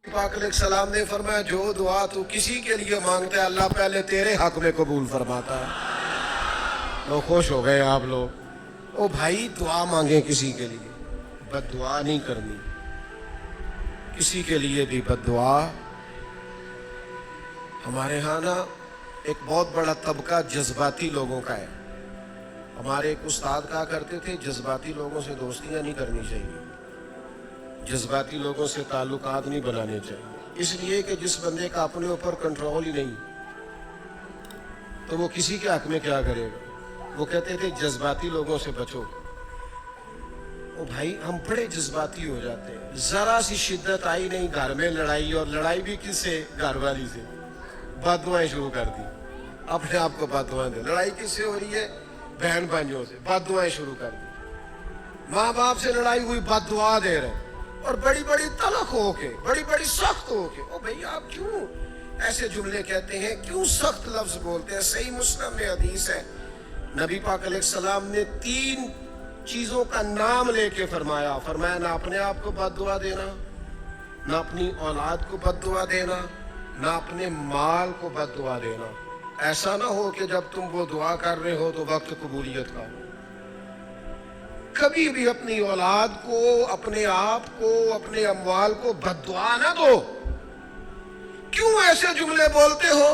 पाक अलैहिस्सलाम ने फरमाया जो दुआ तू किसी के लिए मांगता है अल्लाह पहले तेरे हक में कबूल फरमाता है। तो खुश हो गए आप लोग। ओ भाई दुआ मांगे किसी के लिए, बद्दुआ नहीं करनी किसी के लिए भी बद्दुआ। हमारे यहाँ ना एक बहुत बड़ा तबका जज्बाती लोगों का है। हमारे एक उस्ताद कहा करते थे जज्बाती लोगों से दोस्तियां नहीं करनी चाहिए, जज्बाती लोगों से ताल्लुकात नहीं बनाने चाहिए, इसलिए कि जिस बंदे का अपने ऊपर कंट्रोल ही नहीं तो वो किसी के हक में क्या करेगा। वो कहते थे जज्बाती लोगों से बचो। ओ भाई हम बड़े जज्बाती हो जाते हैं, जरा सी शिद्दत आई नहीं घर में लड़ाई, और लड़ाई भी किससे, घर वाली से, बददुआएं शुरू कर दी, अपने आप को बददुआएं दे। लड़ाई किससे हो रही है, बहन भाइयों से, बददुआएं शुरू कर दी। माँ बाप से लड़ाई हुई, बददुआ दे रहे, और बड़ी बड़ी तलख होके, बड़ी बड़ी सख्त होके। ओ भाई आप क्यों ऐसे जुमले कहते हैं, क्यों सख्त लफ्ज बोलते हैं। सही मुस्लिम में हदीस है, नबी पाक अलैहिस्सलाम ने 3 चीजों का नाम लेके फरमाया ना अपने आप को बद्दुआ देना, ना अपनी औलाद को बद्दुआ देना, ना अपने माल को बद्दुआ देना। ऐसा ना हो कि जब तुम वो दुआ कर रहे हो तो वक्त कबूलियत का हो। कभी भी अपनी औलाद को, अपने आप को, अपने अमवाल को बद्दुआ ना दो। क्यों ऐसे जुमले बोलते हो।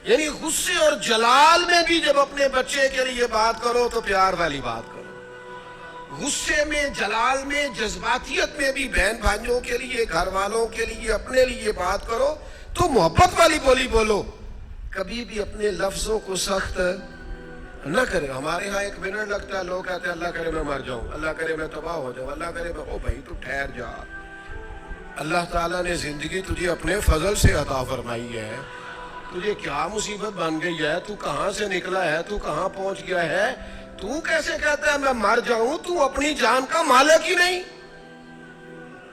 यानी गुस्से और जलाल में भी जब अपने बच्चे के लिए बात करो तो प्यार वाली बात करो, गुस्से में, जलाल में, जज्बातियत में भी बहन भाइयों के लिए, घर वालों के लिए, अपने लिए बात करो तो मोहब्बत वाली बोली बोलो। कभी भी अपने लफ्जों को सख्त न करे। हमारे यहाँ 1 मिनट लगता है, लोग कहते हैं अल्लाह करे मैं मर जाऊं, अल्लाह करे मैं तबाह हो जाऊं, अल्लाह करे मैं। ओ भाई तू ठहर जा, अल्लाह ताला ने जिंदगी तुझे अपने फजल से अता फरमाई है। तुझे क्या मुसीबत बन गई है, तू कहां से निकला है, तू कहां पहुंच गया है। तू कैसे कहता है मैं मर जाऊं, तू अपनी जान का मालिक ही नहीं।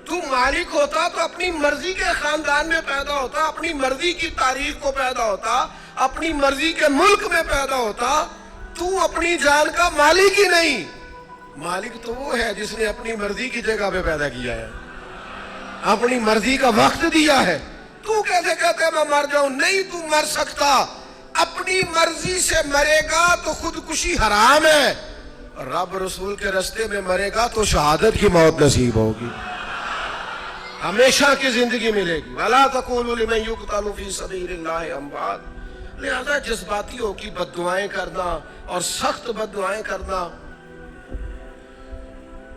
तू मालिक होता तो अपनी मर्जी के खानदान में पैदा होता, अपनी मर्जी की तारीख को पैदा होता, अपनी मर्जी के मुल्क में पैदा होता। तू अपनी जान का मालिक ही नहीं। मालिक तो वो है जिसने अपनी मर्जी की जगह पे पैदा किया है, अपनी मर्जी का वक्त दिया है। तू कैसे कहता है मैं मर जाऊं। नहीं, तू मर सकता, अपनी मर्जी से मरेगा तो खुदकुशी हराम है, रब रसूल के रास्ते में मरेगा तो शहादत की मौत नसीब होगी, हमेशा की जिंदगी मिलेगी। वला तक़ूलू लिमन युक़तलू फ़ी सबीलिल्लाहि अमवात। लिहाजा जज्बातियों की बद्दुआएं करना और सख्त बद्दुआएं करना।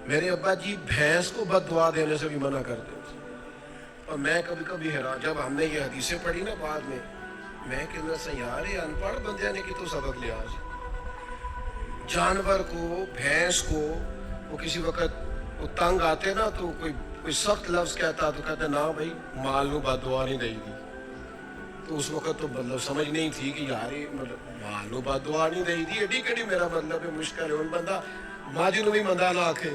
मेरे अब्बा जी भैंस को बद्दुआ देने से भी मना करते थे। और मैं कभी कभी हैरान, जब हमने ये हदीसें पढ़ी ना बाद में, मैं कहना सा यार ये अनपढ़ बंदे ने की तो सबक लिया। जानवर को, भैंस को, वो किसी वक्त वो तंग आते ना तो कोई सख्त लफ्ज कहता तो कहते ना भाई माल नू बद्दुआ नहीं देगी। तो उस वक्त तो मतलब समझ नहीं थी कि यार ये मतलब माल नू बद्दुआ नहीं देगी, एडी कड़ी मेरा मतलब है मुश्किल है बंदा माजी नू भी मंदा ना आखे।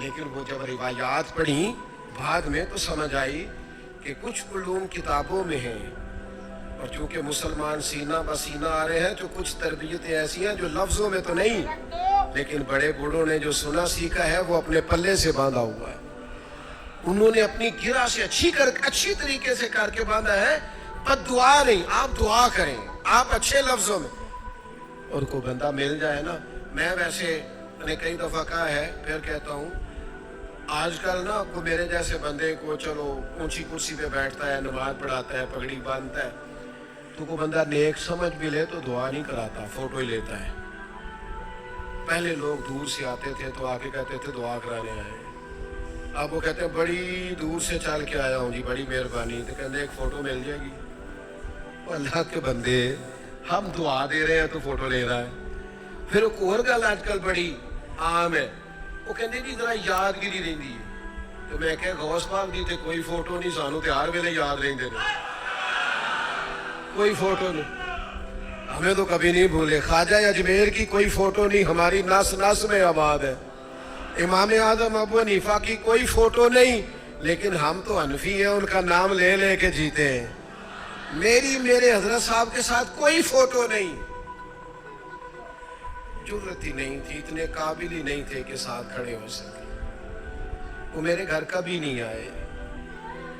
लेकिन वो जब रिवायात पढ़ी बाद में तो समझ आई कि कुछ उलूम किताबों में है, और चूंकि मुसलमान सीना बसीना आ रहे हैं तो कुछ तरबियतें ऐसी हैं जो लफ्जों में तो नहीं, लेकिन बड़े बूढ़ों ने जो सुना सीखा है वो अपने पल्ले से बांधा हुआ है। उन्होंने अपनी गिरा से अच्छी तरीके से करके बांधा है। पर दुआ नहीं, आप दुआ करें, आप अच्छे लफ्जों में। और कोई बंदा मिल जाए ना, मैं वैसे मैंने कई दफा कहा है, फिर कहता हूँ, आजकल ना को मेरे जैसे बंदे को चलो ऊंची कुर्सी पे बैठता है, नमाज पढ़ाता है, पगड़ी बांधता है, तो को बंदा नेक समझ भी ले तो दुआ नहीं कराता, फोटो ही लेता है। पहले लोग दूर से आते थे तो आके कहते थे दुआ कराने आए। अब वो कहते हैं बड़ी दूर से चल के आया हूँ जी, बड़ी मेहरबानी। तो कहते एक फोटो मिल जाएगी। अल्लाह के बंदे, हम दुआ दे रहे हैं तो फोटो ले रहा है। फिर एक और गल आजकल बड़ी आम है, वो कहते जी जरा यादगिरी रही है। तो मैं क्या गौस पाक जी थे कोई फोटो नहीं, सानू तो हर वेले याद रहिंदे ने, कोई फोटो नहीं, हमें तो कभी नहीं भूले। ख्वाजा अजमेर की कोई फोटो नहीं, हमारी नस नस में आबाद है। इमाम आजम अबू हनीफा की कोई फोटो नहीं, लेकिन हम तो हनफी हैं, उनका नाम ले लेके जीते हैं। मेरे हजरत साहब के साथ कोई फोटो नहीं, जुर्रत ही नहीं थी, इतने काबिल ही नहीं थे कि साथ खड़े हो सके। वो मेरे घर कभी नहीं आए,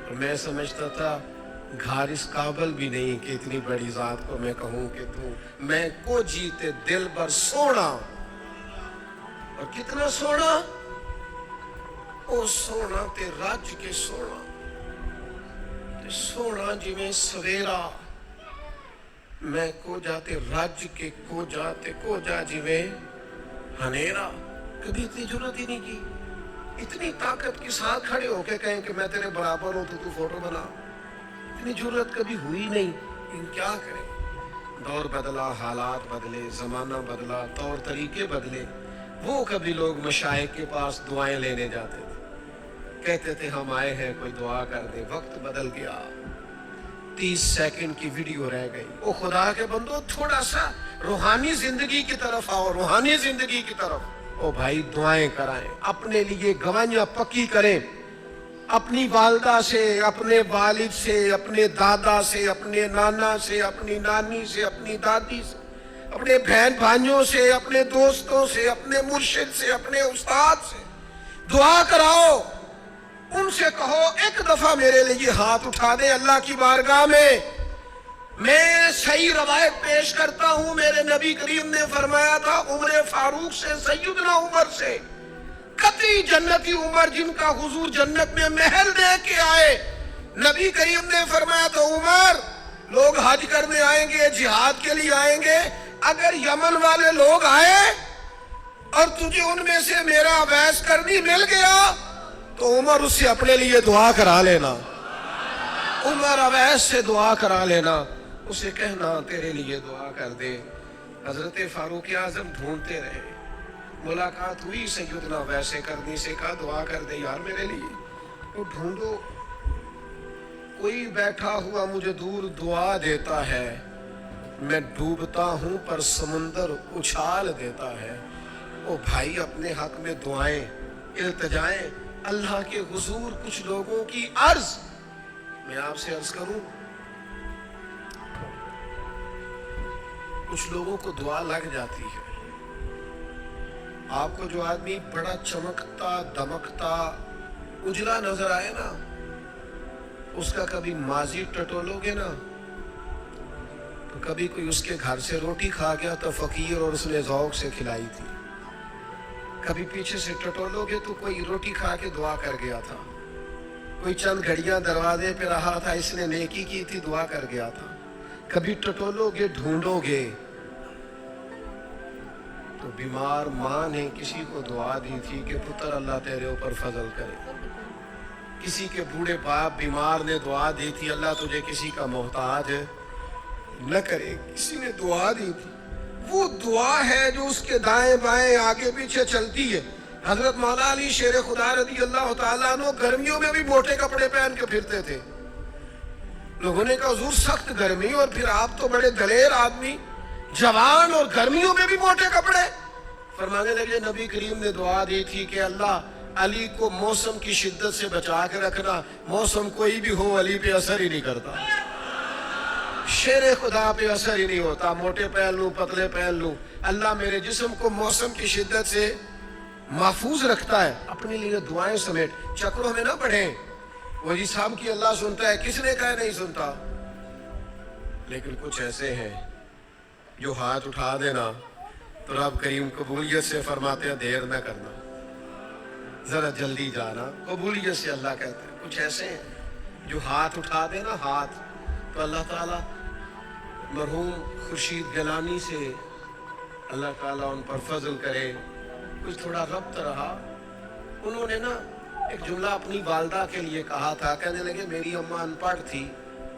اور میں سمجھتا تھا گھر اس قابل بھی نہیں کہ اتنی بڑی ذات کو میں کہوں کہ تو میں کو جیتے دل بر سونا، اور کتنا سونا، او سونا تے رج کے سونا، تے سونا جی میں سویرا، میں کو جاتے رج کے کو جاتے کو جا جی میں ہنیرا۔ کبھی اتنی جرت ہی نہیں کی، اتنی طاقت کے ساتھ کھڑے ہو کے کہیں کہ میں تیرے برابر ہوں تو فوٹو بنا، اتنی جرت کبھی ہوئی نہیں۔ لیکن کیا کریں، دور بدلا، حالات بدلے، زمانہ بدلا، طور طریقے بدلے۔ وہ کبھی لوگ مشائخ کے پاس دعائیں لینے جاتے تھے، کہتے تھے ہم آئے ہیں کوئی دعا کر دے، وقت بدل گیا، 30 سیکنڈ کی ویڈیو رہ گئی۔ او خدا کے بندو، تھوڑا سا روحانی زندگی کی طرف آؤ، روحانی زندگی کی طرف۔ او بھائی دعائیں کرائیں، اپنے لیے گوانیاں پکی کریں، اپنی والدہ سے، اپنے والد سے، اپنے دادا سے، اپنے نانا سے، اپنی نانی سے، اپنی دادی سے، اپنے بہن بھائیوں سے، اپنے دوستوں سے، اپنے مرشد سے، اپنے استاد سے دعا کراؤ۔ ان سے کہو ایک دفعہ میرے لیے ہاتھ اٹھا دیں اللہ کی بارگاہ میں صحیح روایت پیش کرتا ہوں، میرے نبی کریم نے فرمایا تھا عمر فاروق سے، سیدنا عمر سے، قطعی جنتی عمر جن کا حضور جنت میں محل دے کے آئے، نبی کریم نے فرمایا تھا عمر لوگ حج کرنے آئیں گے، جہاد کے لیے آئیں گے، اگر یمن والے لوگ آئے اور تجھے ان میں سے میرا اویس کرنی مل گیا تو عمر اس سے اپنے لیے دعا کرا لینا، عمر اویس سے دعا کرا لینا، اسے کہنا تیرے لیے دعا کر دے۔ حضرت فاروق اعظم ڈھونڈتے رہے، ملاقات ہوئی سیدنا اویس کرنی سے، کہا دعا کر دے یار میرے لیے۔ وہ ڈھونڈو، کوئی بیٹھا ہوا مجھے دور دعا دیتا ہے، میں ڈوبتا ہوں پر سمندر اچھال دیتا ہے۔ او بھائی اپنے حق میں دعائیں، التجائیں اللہ کے حضور۔ کچھ لوگوں کی عرض، میں آپ سے عرض کروں، کچھ لوگوں کو دعا لگ جاتی ہے۔ آپ کو جو آدمی بڑا چمکتا دمکتا اجلا نظر آئے نا، اس کا کبھی ماضی ٹٹولو گے نا تو کبھی کوئی اس کے گھر سے روٹی کھا گیا تو فقیر اور اس نے ذوق سے کھلائی تھی، کبھی پیچھے سے ٹٹولو گے تو کوئی روٹی کھا کے دعا کر گیا تھا، کوئی چند گھڑیاں دروازے پہ رہا تھا، اس نے نیکی کی تھی دعا کر گیا تھا۔ کبھی ٹٹولو گے، ڈھونڈو گے تو بیمار ماں نے کسی کو دعا دی تھی کہ پتر اللہ تیرے اوپر فضل کرے، کسی کے بوڑھے باپ بیمار نے دعا دی تھی اللہ تجھے کسی کا محتاج نہ کرے، کسی نے دعا دی تھی۔ وہ دعا ہے جو اس کے دائیں بائیں آگے پیچھے چلتی ہے۔ حضرت مولا علی شیر خدا رضی اللہ تعالیٰ عنہ گرمیوں میں بھی موٹے کپڑے پہن کے پھرتے تھے۔ لوگوں نے کہا حضور سخت گرمی اور پھر آپ تو بڑے دلیر آدمی، جوان اور گرمیوں میں بھی موٹے کپڑے۔ فرمانے لگے نبی کریم نے دعا دی تھی کہ اللہ علی کو موسم کی شدت سے بچا کے رکھنا، موسم کوئی بھی ہو علی پہ اثر ہی نہیں کرتا، شیر خدا پہ اثر ہی نہیں ہوتا، موٹے پہن لوں پتلے پہن لوں، اللہ میرے جسم کو موسم کی شدت سے محفوظ رکھتا ہے۔ اپنے لیے دعائیں سمیٹ چکروں میں نہ پڑھیں، وہ جی صاحب کی اللہ سنتا ہے، کس نے کہا نہیں سنتا؟ لیکن کچھ ایسے ہیں جو ہاتھ اٹھا دینا تو رب کریم قبولیت سے فرماتے ہیں دیر نہ کرنا، ذرا جلدی جانا، قبولیت سے اللہ کہتے ہیں۔ کچھ ایسے ہیں جو ہاتھ اٹھا دینا ہاتھ تو اللہ تعالیٰ مرحوم خورشید گیلانی سے اللہ تعالیٰ ان پر فضل کرے۔ کچھ تھوڑا ربط رہا، انہوں نے نا ایک جملہ اپنی والدہ کے لیے کہا تھا، کہنے لگے میری اماں ان پڑھ تھی،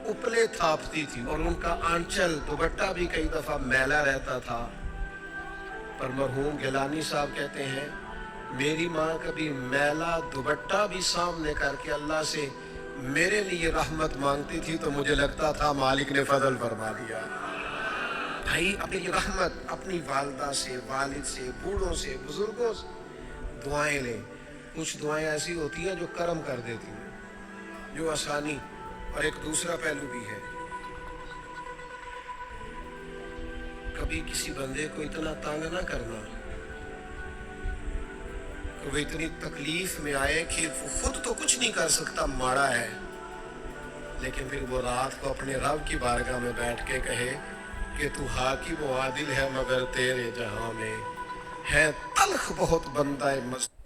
اپلے تھاپتی تھی اور ان کا آنچل دوپٹہ بھی کئی دفعہ میلا رہتا تھا، پر مرحوم گیلانی صاحب کہتے ہیں میری ماں کبھی میلا دوپٹہ بھی سامنے کر کے اللہ سے میرے لیے رحمت مانگتی تھی تو مجھے لگتا تھا مالک نے فضل فرما دیا۔ بھائی اپنی رحمت اپنی والدہ سے، والد سے، بوڑھوں سے، بزرگوں سے دعائیں لیں۔ کچھ دعائیں ایسی ہوتی ہیں جو کرم کر دیتی ہیں، جو آسانی۔ اور ایک دوسرا پہلو بھی ہے، کبھی کسی بندے کو اتنا تنگ نہ کرنا کہ وہ اتنی تکلیف میں آئے کہ وہ خود تو کچھ نہیں کر سکتا، ماڑا ہے، لیکن پھر وہ رات کو اپنے رب کی بارگاہ میں بیٹھ کے کہے کہ تو حاکم و عادل ہے مگر تیرے جہاں میں ہے تلخ بہت بندہ مست